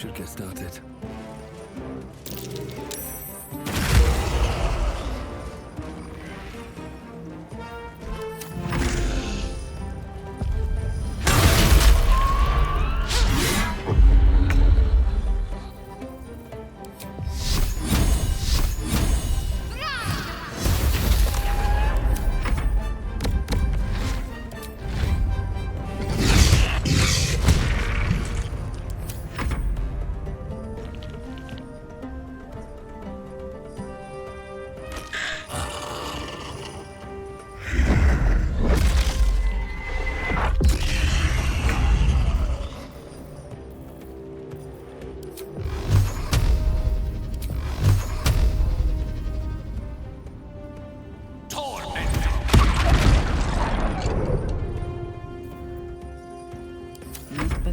Should get started.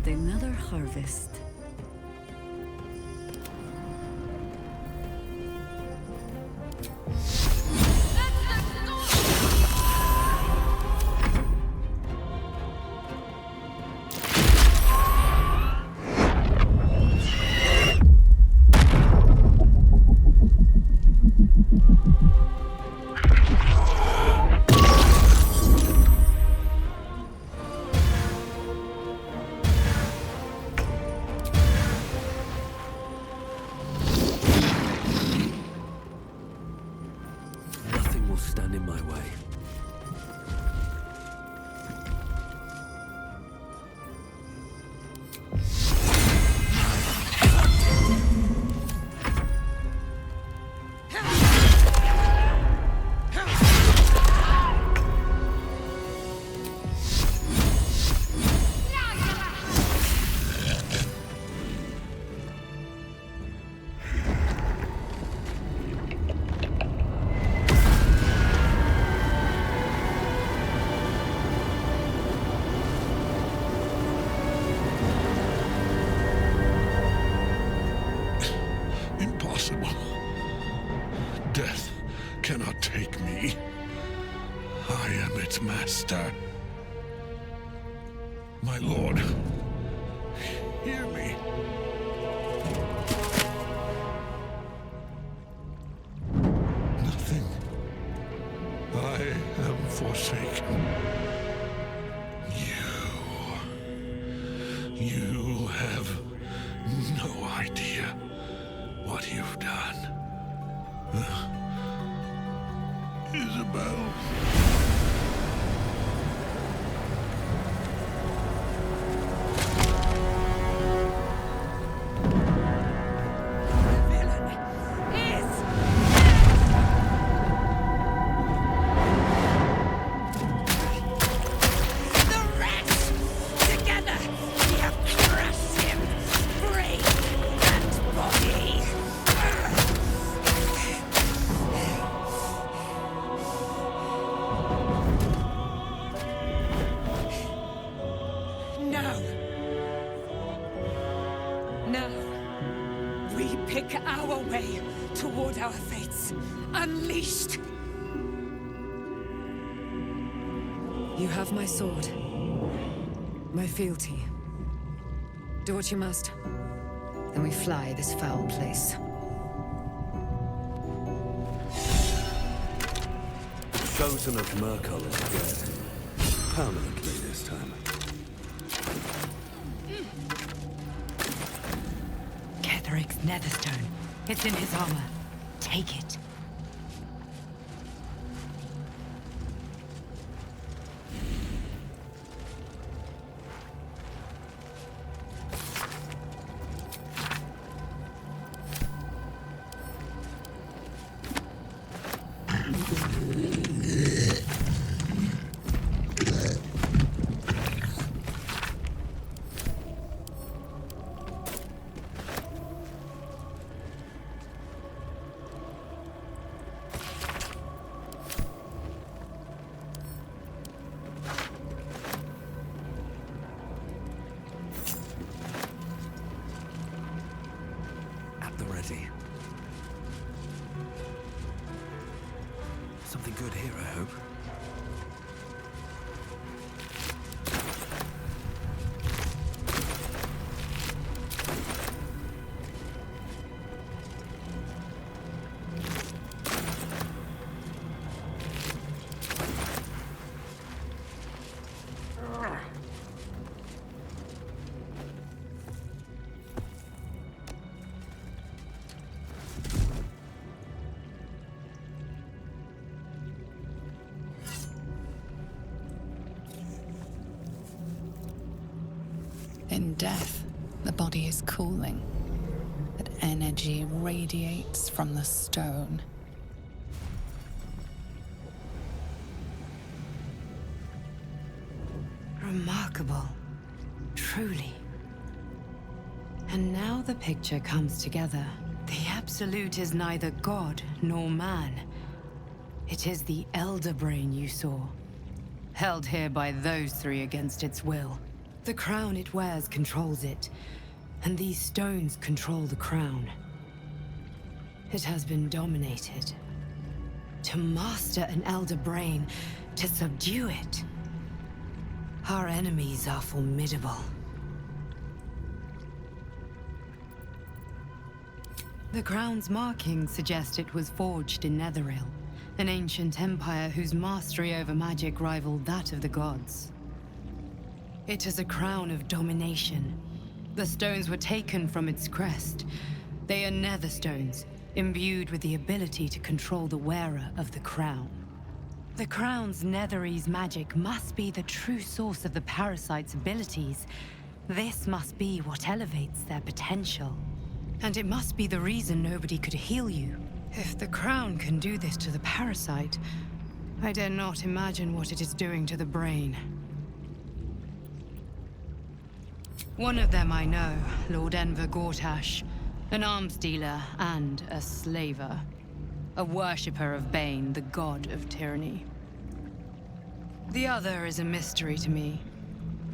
Another harvest. Stand in my way. Death cannot take me. I am its master. My lord, hear me. Nothing. I am forsaken. You have no idea what you've done. Isabel. Now, we pick our way toward our fates, unleashed. You have my sword, my fealty. Do what you must. Then we fly this foul place. Chosen of Merkel is dead. Permanently this time. Ketheric's netherstone. It's in his armor. Take it. Ready. Something good here, I hope. In death, the body is cooling, but energy radiates from the stone. Remarkable. Truly. And now the picture comes together. The Absolute is neither god nor man. It is the Elder Brain you saw, held here by those three against its will. The crown it wears controls it, and these stones control the crown. It has been dominated. To master an Elder Brain, to subdue it. Our enemies are formidable. The crown's markings suggest it was forged in Netheril, an ancient empire whose mastery over magic rivaled that of the gods. It is a crown of domination. The stones were taken from its crest. They are nether stones, imbued with the ability to control the wearer of the crown. The crown's Netherese magic must be the true source of the parasite's abilities. This must be what elevates their potential. And it must be the reason nobody could heal you. If the crown can do this to the parasite, I dare not imagine what it is doing to the brain. One of them I know, Lord Enver Gortash, an arms dealer and a slaver. A worshipper of Bane, the god of tyranny. The other is a mystery to me,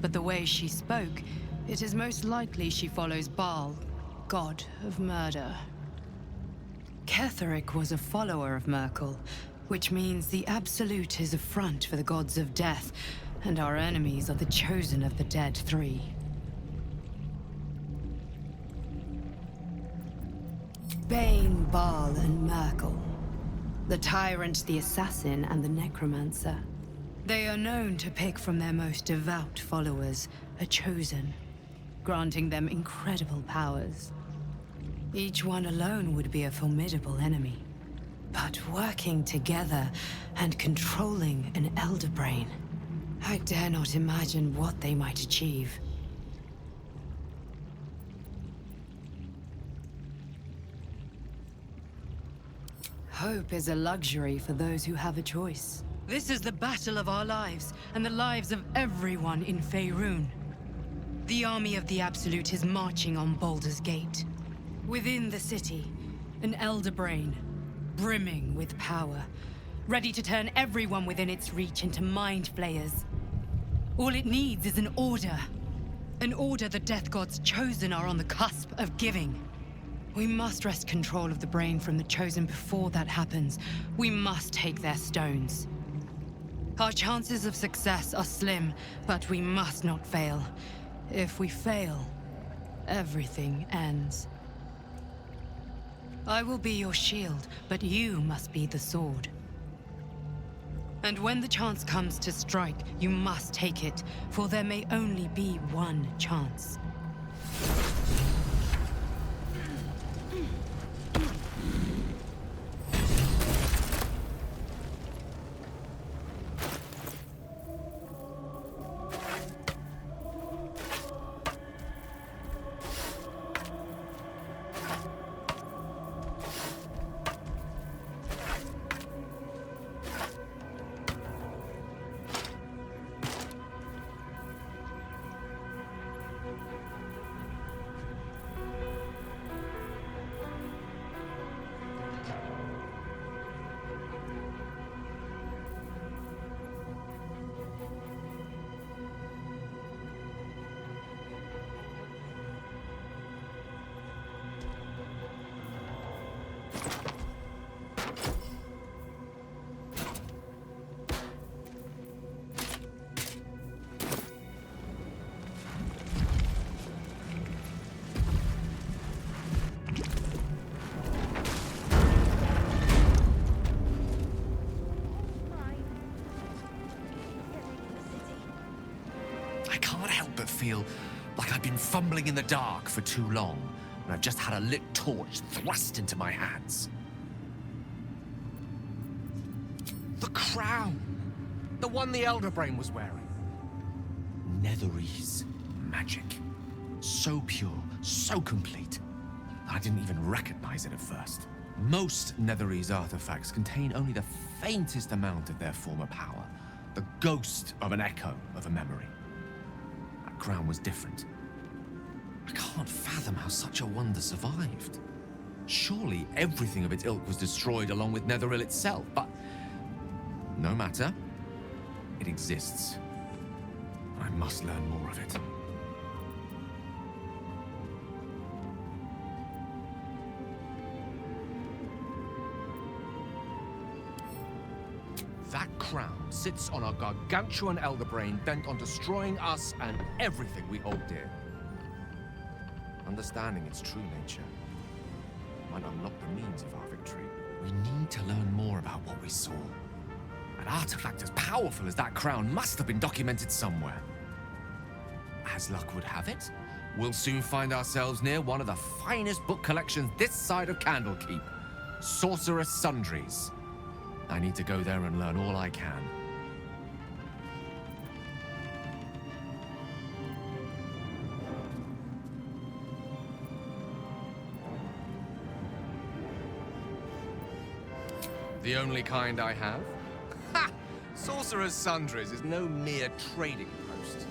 but the way she spoke, it is most likely she follows Baal, god of murder. Ketheric was a follower of Merkel, which means the Absolute is a front for the gods of death, and our enemies are the chosen of the dead three. Bane, Baal, and Merkel. The tyrant, the assassin, and the necromancer. They are known to pick from their most devout followers a chosen, granting them incredible powers. Each one alone would be a formidable enemy. But working together and controlling an Elder Brain, I dare not imagine what they might achieve. Hope is a luxury for those who have a choice. This is the battle of our lives, and the lives of everyone in Faerun. The army of the Absolute is marching on Baulders Gate. Within the city, an Elder Brain, brimming with power, ready to turn everyone within its reach into mind flayers. All it needs is an order. An order the Death Gods chosen are on the cusp of giving. We must wrest control of the brain from the chosen before that happens. We must take their stones. Our chances of success are slim, but we must not fail. If we fail, everything ends. I will be your shield, but you must be the sword. And when the chance comes to strike, you must take it, for there may only be one chance. I can't help but feel like I've been fumbling in the dark for too long, and I've just had a lit torch thrust into my hands. The crown! The one the Elder Brain was wearing. Netherese magic. So pure, so complete, that I didn't even recognize it at first. Most Netherese artifacts contain only the faintest amount of their former power, the ghost of an echo of a memory. That crown was different. I can't fathom how such a wonder survived. Surely everything of its ilk was destroyed along with Netheril itself, but no matter. It exists. I must learn more of it. That crown sits on a gargantuan elder brain bent on destroying us and everything we hold dear. Understanding its true nature might unlock the means of our victory. We need to learn more about what we saw. An artifact as powerful as that crown must have been documented somewhere. As luck would have it, we'll soon find ourselves near one of the finest book collections this side of Candlekeep, Sorcerous Sundries. I need to go there and learn all I can. The only kind I have? Ha! Sorcerer's Sundries is no mere trading post.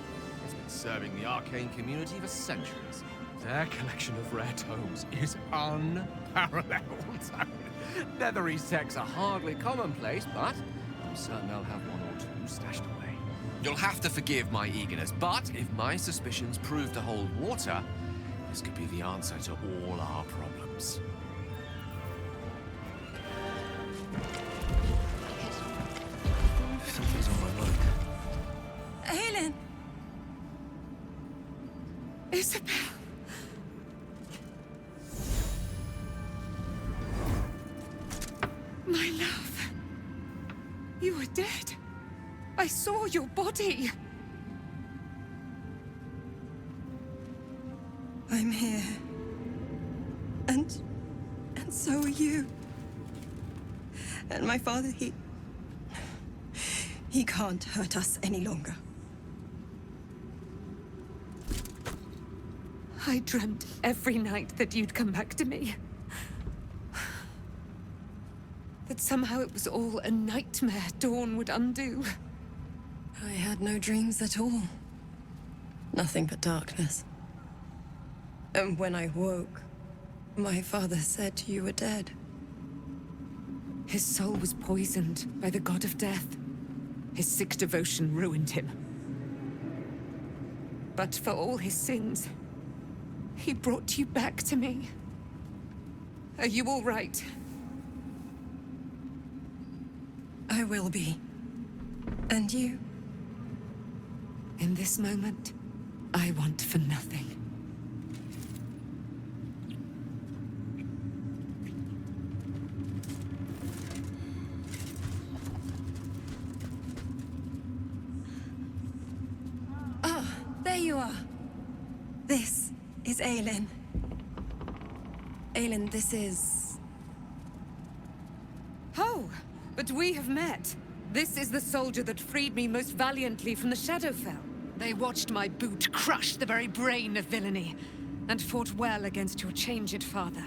It's been serving the arcane community for centuries. Their collection of rare tomes is unparalleled. Netherese texts are hardly commonplace, but I'm certain they'll have one or two stashed away. You'll have to forgive my eagerness, but if my suspicions prove to hold water, this could be the answer to all our problems. Something's on my mind. Aelin! Isabel! My love. You were dead. I saw your body. I'm here. And so are you. And my father, he can't hurt us any longer. I dreamt every night that you'd come back to me. That somehow it was all a nightmare Dawn would undo. I had no dreams at all. Nothing but darkness. And when I woke, my father said you were dead. His soul was poisoned by the god of death. His sick devotion ruined him. But for all his sins, he brought you back to me. Are you all right? I will be. And you? In this moment, I want for nothing. Ah, there you are. This is Aelin. Aelin, this is... Oh, but we have met. This is the soldier that freed me most valiantly from the Shadowfell. They watched my boot crush the very brain of villainy, and fought well against your changed father.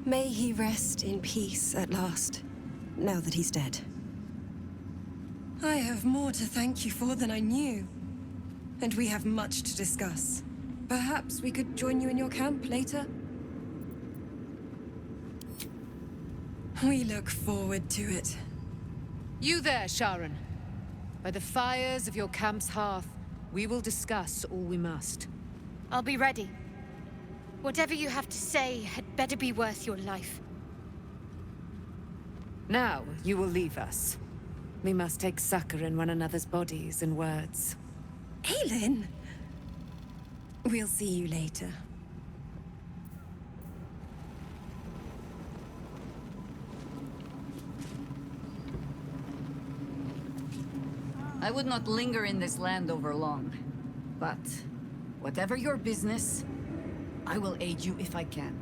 May he rest in peace at last, now that he's dead. I have more to thank you for than I knew. And we have much to discuss. Perhaps we could join you in your camp later? We look forward to it. You there, Sharon. By the fires of your camp's hearth, we will discuss all we must. I'll be ready. Whatever you have to say had better be worth your life. Now, you will leave us. We must take succor in one another's bodies and words. Aelin! We'll see you later. I would not linger in this land over long. But, whatever your business, I will aid you if I can.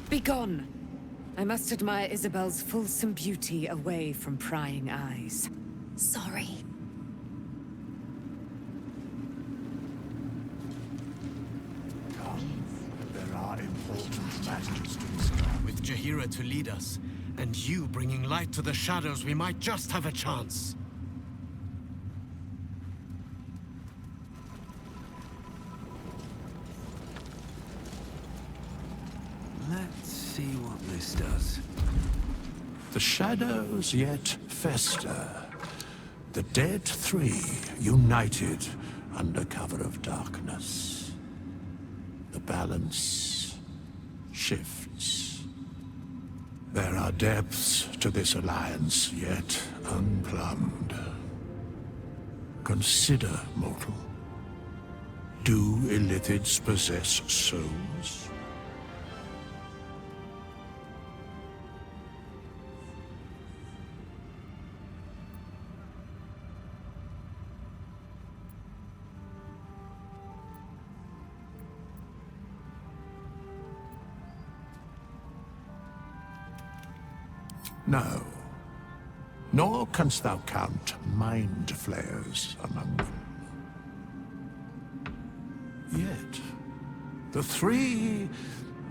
Begone! I must admire Isabel's fulsome beauty away from prying eyes. Sorry. are important matters to discuss. With Jaheira to lead us, and you bringing light to the shadows, we might just have a chance. Let's see what this does. The shadows yet fester. The dead three united under cover of darkness. The balance shifts. There are depths to this alliance yet unplumbed. Consider, mortal. Do illithids possess souls? No. Nor canst thou count mind flayers among them. Yet, the three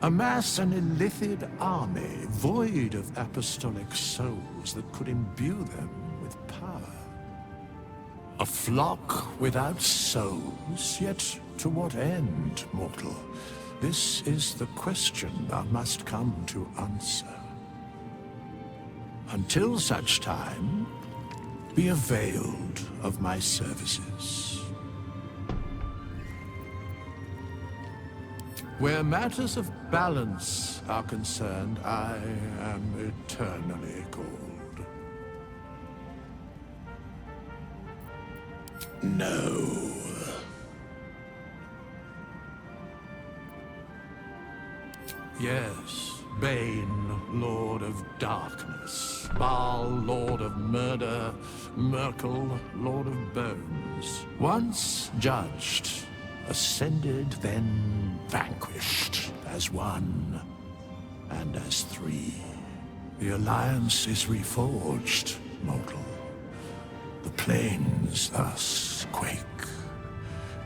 amass an illithid army void of apostolic souls that could imbue them with power. A flock without souls, yet to what end, mortal? This is the question thou must come to answer. Until such time, be availed of my services. Where matters of balance are concerned, I am eternally called. No. Yes. Bane, Lord of Darkness. Baal, Lord of Murder. Merkel, Lord of Bones. Once judged, ascended, then vanquished. As one, and as three. The Alliance is reforged, mortal. The plains thus quake,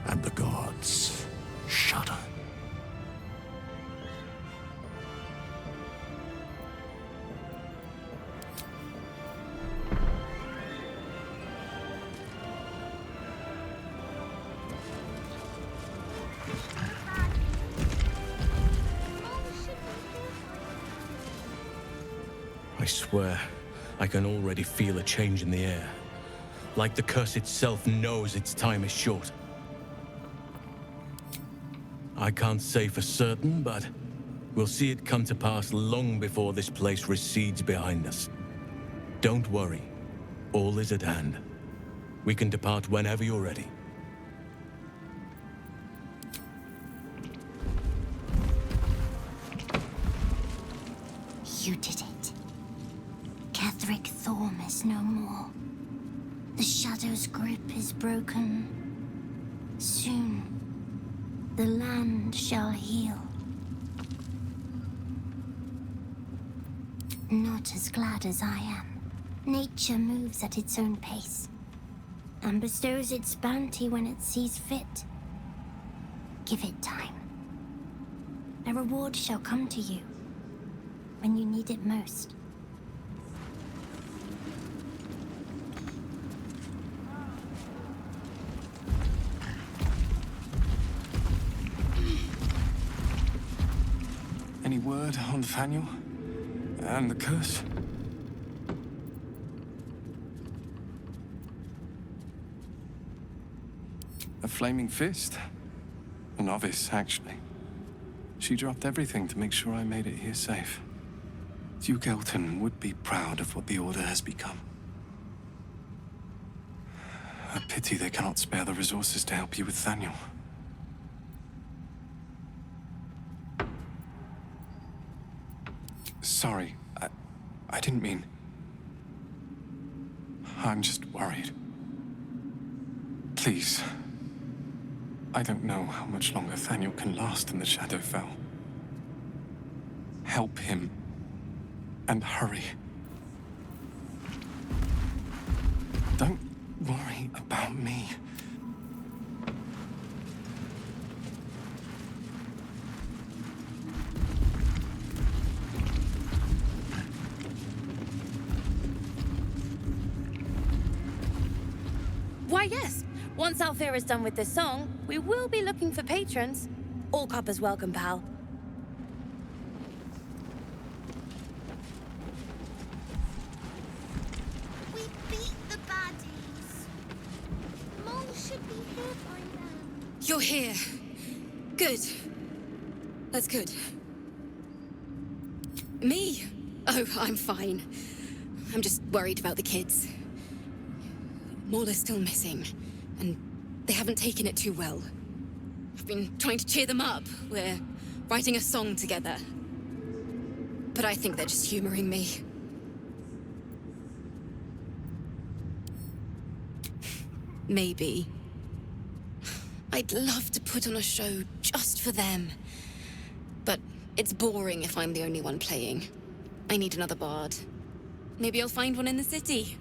and the gods shudder. I swear, I can already feel a change in the air. Like the curse itself knows its time is short. I can't say for certain, but we'll see it come to pass long before this place recedes behind us. Don't worry. All is at hand. We can depart whenever you're ready. You did it. Catherick Thorm is no more. The Shadow's grip is broken. Soon, the land shall heal. Not as glad as I am. Nature moves at its own pace, and bestows its bounty when it sees fit. Give it time. A reward shall come to you when you need it most. Any word on Nathaniel? And the curse? A flaming fist? A novice, actually. She dropped everything to make sure I made it here safe. Duke Elton would be proud of what the Order has become. A pity they cannot spare the resources to help you with Nathaniel. Sorry, I didn't mean... I'm just worried. Please. I don't know how much longer Nathaniel can last in the Shadowfell. Help him. And hurry. Don't worry about me. Why, yes. Once Althea is done with this song, we will be looking for patrons. All coppers welcome, pal. We beat the baddies. Mole should be here by now. You're here. Good. That's good. Me? Oh, I'm fine. I'm just worried about the kids. Maul is still missing, and they haven't taken it too well. I've been trying to cheer them up. We're writing a song together. But I think they're just humoring me. Maybe. I'd love to put on a show just for them. But it's boring if I'm the only one playing. I need another bard. Maybe I'll find one in the city.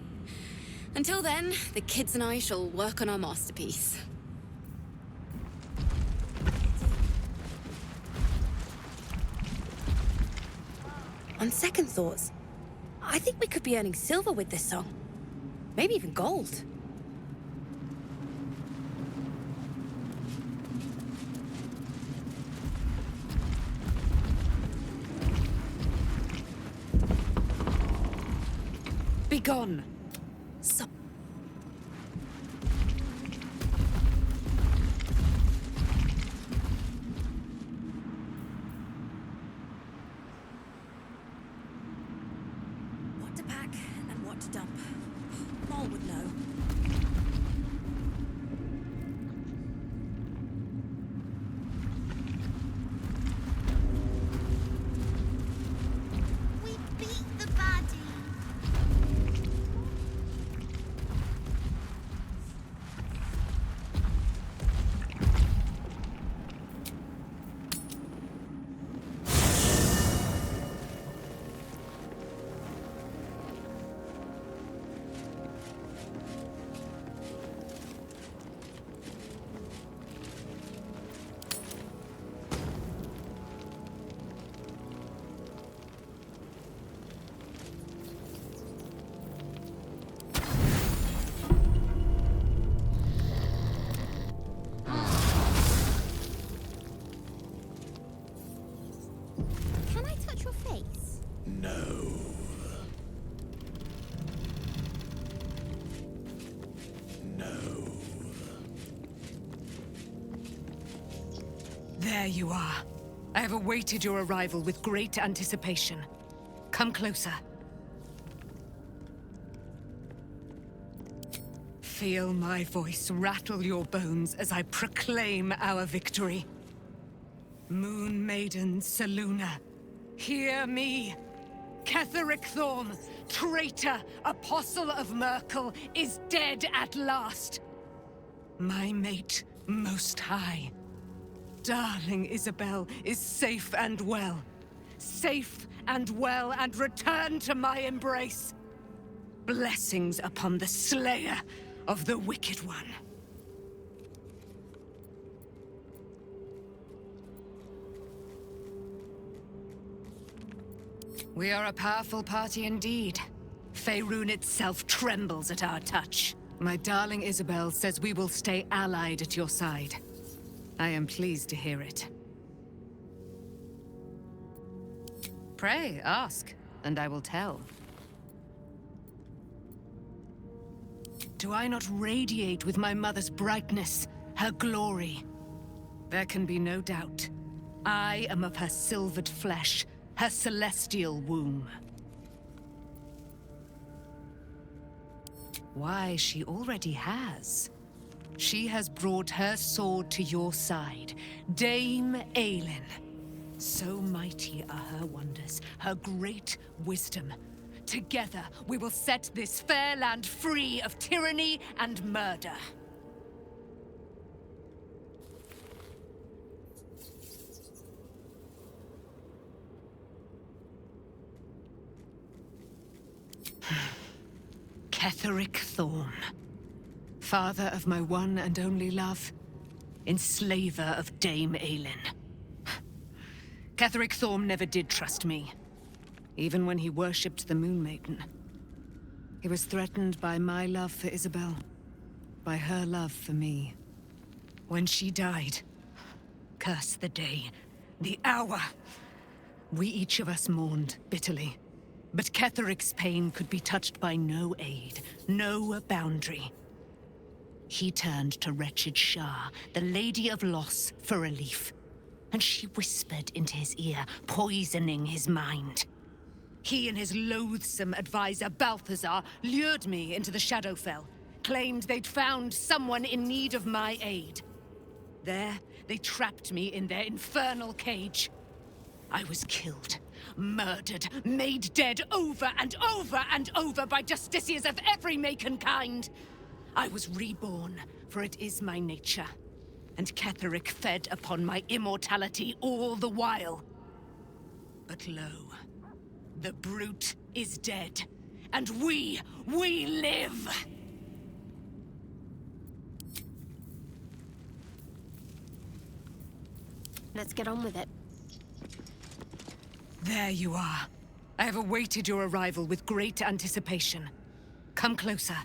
Until then, the kids and I shall work on our masterpiece. On second thoughts, I think we could be earning silver with this song. Maybe even gold. Begone! So what to pack and what to dump. Maul would know. We beat the baddies. Can I touch your face? No. No. There you are. I have awaited your arrival with great anticipation. Come closer. Feel my voice rattle your bones as I proclaim our victory. Moon Maiden Selûne, hear me! Ketheric Thorm, traitor, apostle of Merkel, is dead at last. My mate, Most High. Darling Isabel is safe and well. Safe and well, and returned to my embrace. Blessings upon the slayer of the Wicked One. We are a powerful party indeed. Faerun itself trembles at our touch. My darling Isabel says we will stay allied at your side. I am pleased to hear it. Pray, ask, and I will tell. Do I not radiate with my mother's brightness, her glory? There can be no doubt. I am of her silvered flesh, her celestial womb. Why, she already has. She has brought her sword to your side, Dame Aelin. So mighty are her wonders, her great wisdom. Together, we will set this fair land free of tyranny and murder. Ketheric Thorm, father of my one and only love, enslaver of Dame Aelin. Ketheric Thorm never did trust me, even when he worshipped the Moon Maiden. He was threatened by my love for Isabel. by her love for me. When she died, curse the day, the hour. We each of us mourned bitterly. But Ketheric's pain could be touched by no aid, no boundary. He turned to wretched Shah, the Lady of Loss, for relief. And she whispered into his ear, poisoning his mind. He and his loathsome advisor, Balthazar, lured me into the Shadowfell, claimed they'd found someone in need of my aid. There, they trapped me in their infernal cage. I was killed, murdered, made dead over and over and over by justiciars of every make and kind. I was reborn, for it is my nature. And Ketheric fed upon my immortality all the while. But lo, the brute is dead, and we live! Let's get on with it. There you are. I have awaited your arrival with great anticipation. Come closer.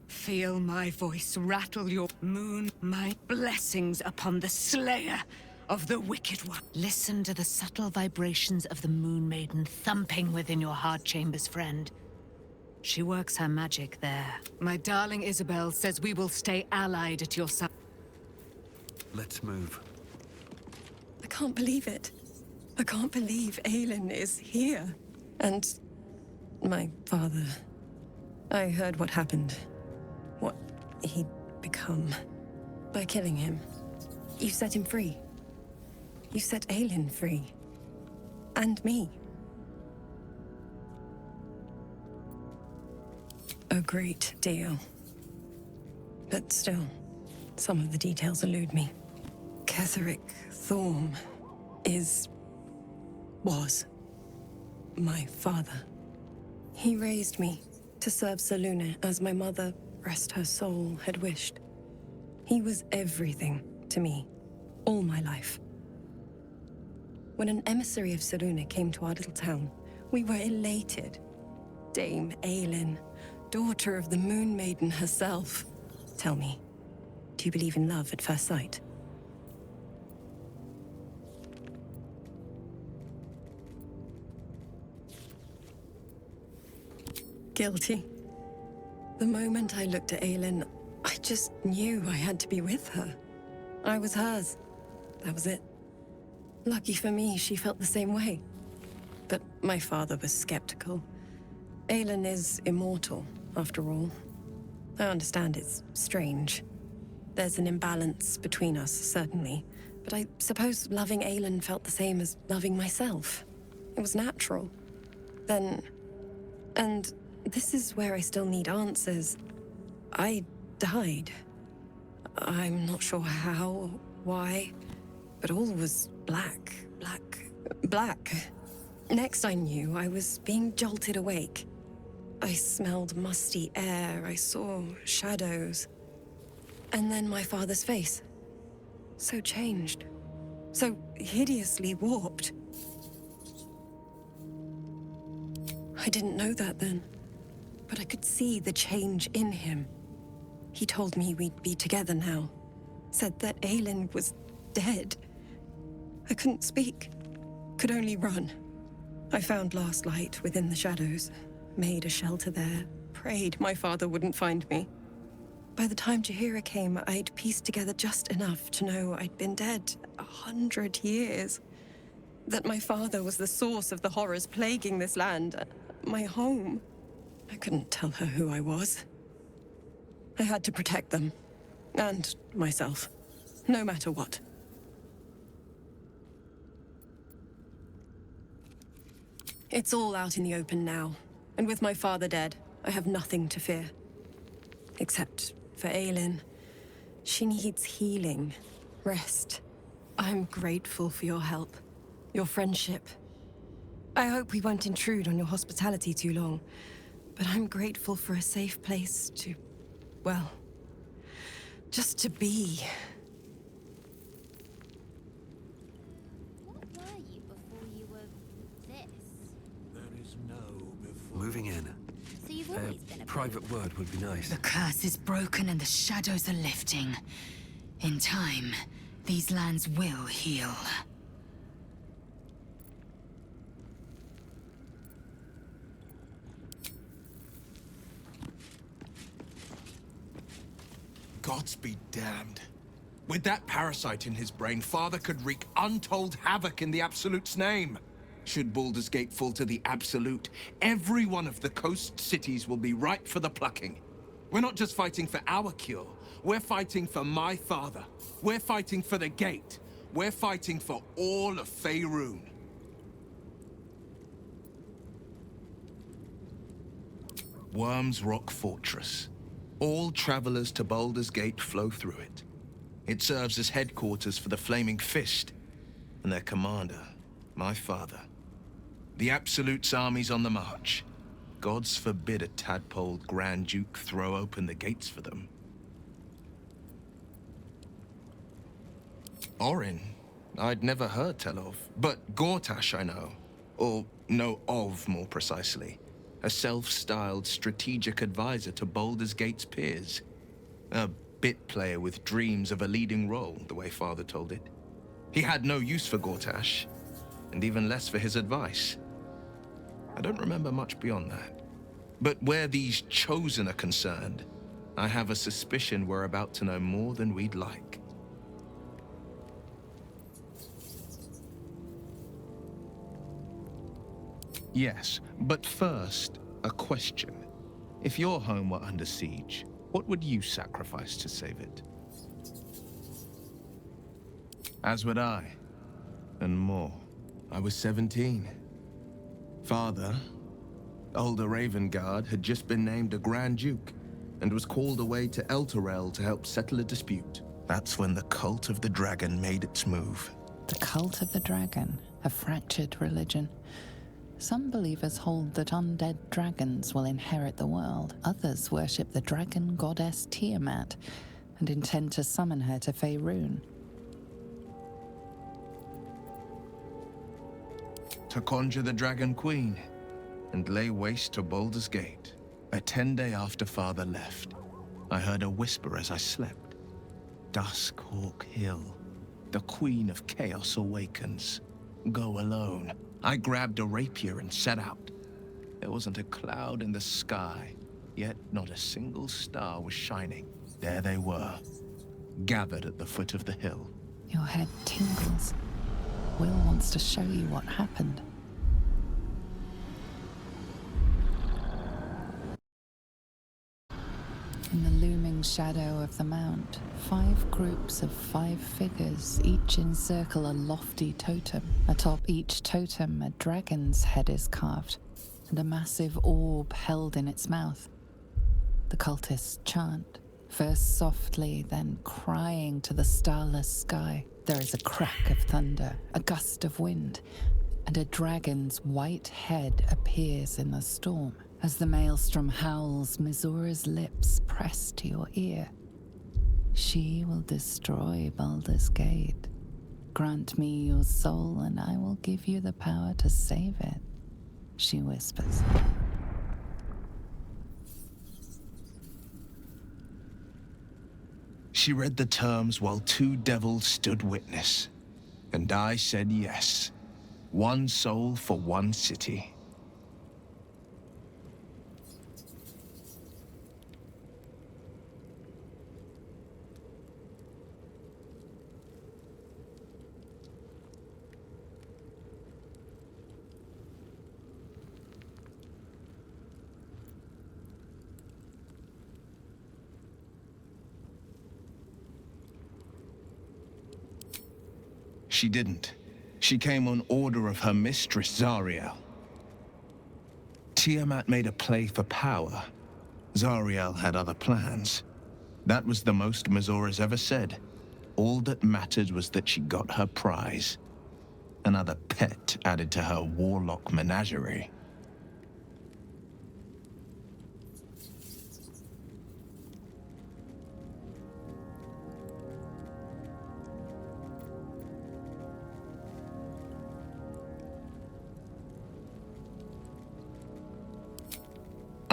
Feel my voice rattle your moon, my blessings upon the slayer of the wicked one. Listen to the subtle vibrations of the Moon Maiden thumping within your heart chambers, friend. She works her magic there. My darling Isabel says we will stay allied at your side. Let's move. I can't believe it. I can't believe Aelin is here. And my father. I heard what happened. What he'd become. By killing him. You set him free. You set Aelin free. And me. A great deal. But still, some of the details elude me. Ketheric Thorm was my father. He raised me to serve Selûne as my mother, rest her soul, had wished. He was everything to me, all my life. When an emissary of Selûne came to our little town, we were elated. Dame Aelin, daughter of the Moon Maiden herself. Tell me, do you believe in love at first sight? Guilty. The moment I looked at Aelin, I just knew I had to be with her. I was hers. That was it. Lucky for me, she felt the same way. But my father was skeptical. Aelin is immortal, after all. I understand it's strange. There's an imbalance between us, certainly. But I suppose loving Aelin felt the same as loving myself. It was natural. Then... And this is where I still need answers. I died. I'm not sure how, why, but all was black. Next I knew, I was being jolted awake. I smelled musty air, I saw shadows. And then my father's face. So changed. So hideously warped. I didn't know that then. But I could see the change in him. He told me we'd be together now. Said that Aelin was dead. I couldn't speak. Could only run. I found last light within the shadows. Made a shelter there. Prayed my father wouldn't find me. By the time Jaheira came, I'd pieced together just enough to know I'd been dead 100 years. That my father was the source of the horrors plaguing this land. My home. I couldn't tell her who I was. I had to protect them. And myself. No matter what. It's all out in the open now. And with my father dead, I have nothing to fear. Except for Aelin. She needs healing. Rest. I'm grateful for your help. Your friendship. I hope we won't intrude on your hospitality too long. But I'm grateful for a safe place to... well... just to be. What were you before you were this? There is no before. moving in. So you've always been a Private word would be nice. The curse is broken and the shadows are lifting. In time, these lands will heal. Gods be damned. With that parasite in his brain, Father could wreak untold havoc in the Absolute's name. Should Baldur's Gate fall to the Absolute, every one of the coast cities will be ripe for the plucking. We're not just fighting for our cure. We're fighting for my father. We're fighting for the Gate. We're fighting for all of Faerun. Worm's Rock Fortress. All travelers to Baldur's Gate flow through it. It serves as headquarters for the Flaming Fist, and their commander, my father. The Absolute's army's on the march. Gods forbid a tadpole Grand Duke throw open the gates for them. Orin, I'd never heard tell of, but Gortash I know. Or know of, more precisely. A self-styled strategic advisor to Baldur's Gate's peers. A bit player with dreams of a leading role, the way Father told it. He had no use for Gortash, and even less for his advice. I don't remember much beyond that. But where these Chosen are concerned, I have a suspicion we're about to know more than we'd like. Yes, but first, a question. If your home were under siege, what would you sacrifice to save it? As would I, and more. I was 17. Father, older Ravengard, had just been named a Grand Duke, and was called away to Elturel to help settle a dispute. That's when the Cult of the Dragon made its move. The Cult of the Dragon, a fractured religion. Some believers hold that undead dragons will inherit the world. Others worship the dragon goddess Tiamat and intend to summon her to Faerun. To conjure the Dragon Queen and lay waste to Baldur's Gate. A 10-day after Father left, I heard a whisper as I slept. Duskhawk Hill, the Queen of Chaos awakens. Go alone. I grabbed a rapier and set out. There wasn't a cloud in the sky, yet not a single star was shining. There they were, gathered at the foot of the hill. Your head tingles. Will wants to show you what happened. In the looming shadow of the mount, 5 groups of 5 figures each encircle a lofty totem. Atop each totem, a dragon's head is carved, and a massive orb held in its mouth. The cultists chant, first softly, then crying to the starless sky. There is a crack of thunder, a gust of wind, and a dragon's white head appears in the storm. As the maelstrom howls, Mizora's lips press to your ear. She will destroy Baldur's Gate. Grant me your soul, and I will give you the power to save it, she whispers. She read the terms while 2 devils stood witness, and I said yes. 1 soul for 1 city. She didn't. She came on order of her mistress, Zariel. Tiamat made a play for power. Zariel had other plans. That was the most Mizora's ever said. All that mattered was that she got her prize. Another pet added to her warlock menagerie.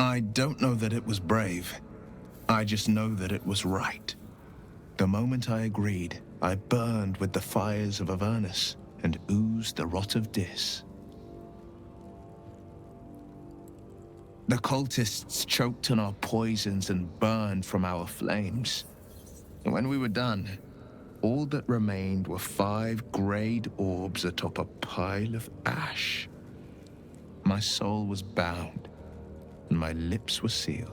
I don't know that it was brave. I just know that it was right. The moment I agreed, I burned with the fires of Avernus and oozed the rot of Dis. The cultists choked on our poisons and burned from our flames. And when we were done, all that remained were 5 greyed orbs atop a pile of ash. My soul was bound, and my lips were sealed.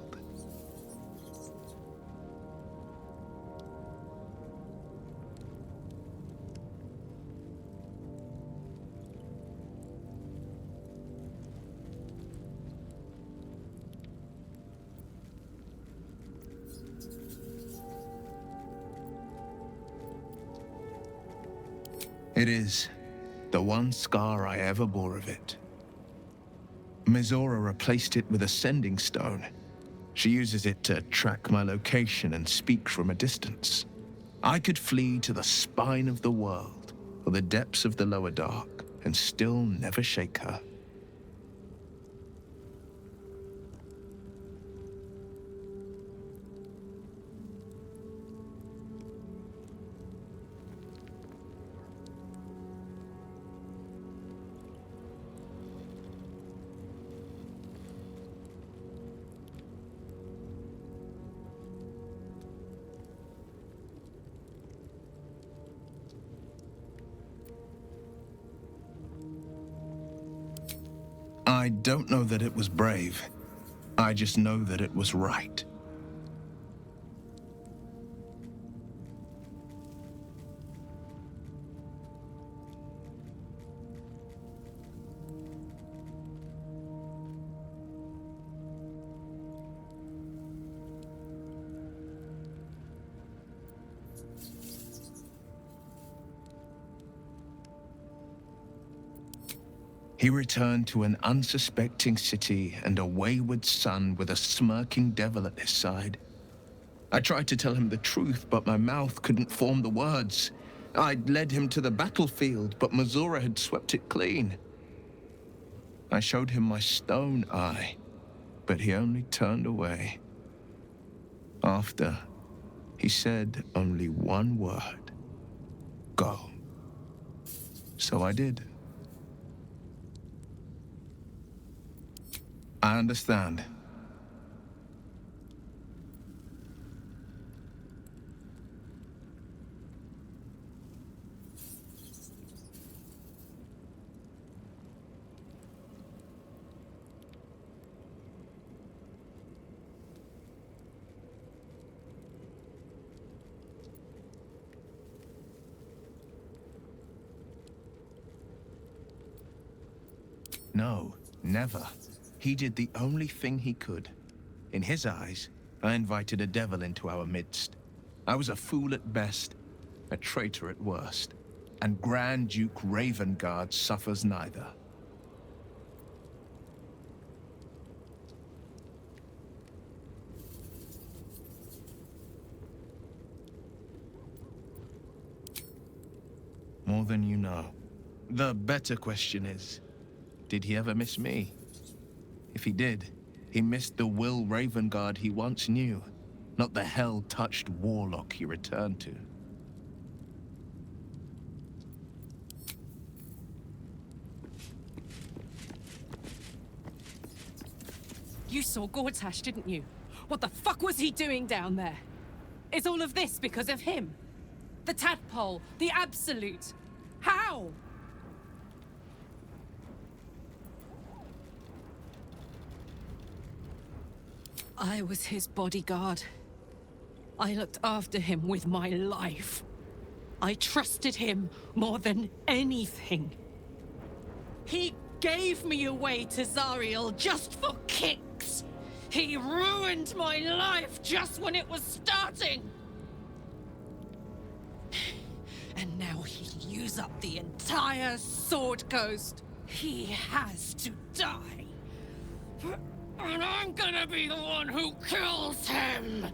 It is the one scar I ever bore of it. Mizora replaced it with a sending stone. She uses it to track my location and speak from a distance. I could flee to the spine of the world or the depths of the lower dark and still never shake her. I don't know that it was brave. I just know that it was right. He returned to an unsuspecting city and a wayward son with a smirking devil at his side. I tried to tell him the truth, but my mouth couldn't form the words. I'd led him to the battlefield, but Mizora had swept it clean. I showed him my stone eye, but he only turned away. After, he said only one word: go. So I did. I understand. No, never. He did the only thing he could. In his eyes, I invited a devil into our midst. I was a fool at best, a traitor at worst, and Grand Duke Ravengard suffers neither. More than you know. The better question is, did he ever miss me? If he did, he missed the Will Ravengard he once knew, not the hell-touched warlock he returned to. You saw Gortash, didn't you? What the fuck was he doing down there? Is all of this because of him? The tadpole, the Absolute. How? I was his bodyguard. I looked after him with my life. I trusted him more than anything. He gave me away to Zariel just for kicks. He ruined my life just when it was starting. And now he'll use up the entire Sword Coast. He has to die. And I'm gonna be the one who kills him!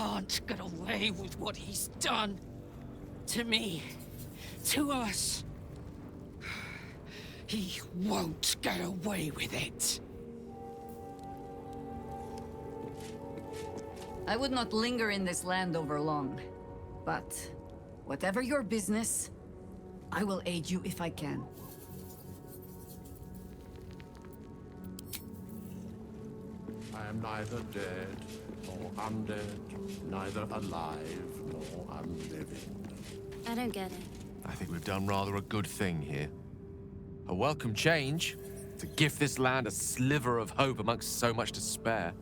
can't get away with what he's done. To me. To us. He won't get away with it. I would not linger in this land over long. But whatever your business, I will aid you if I can. I am neither dead nor undead, neither alive nor unliving. I don't get it. I think we've done rather a good thing here. A welcome change to give this land a sliver of hope amongst so much despair.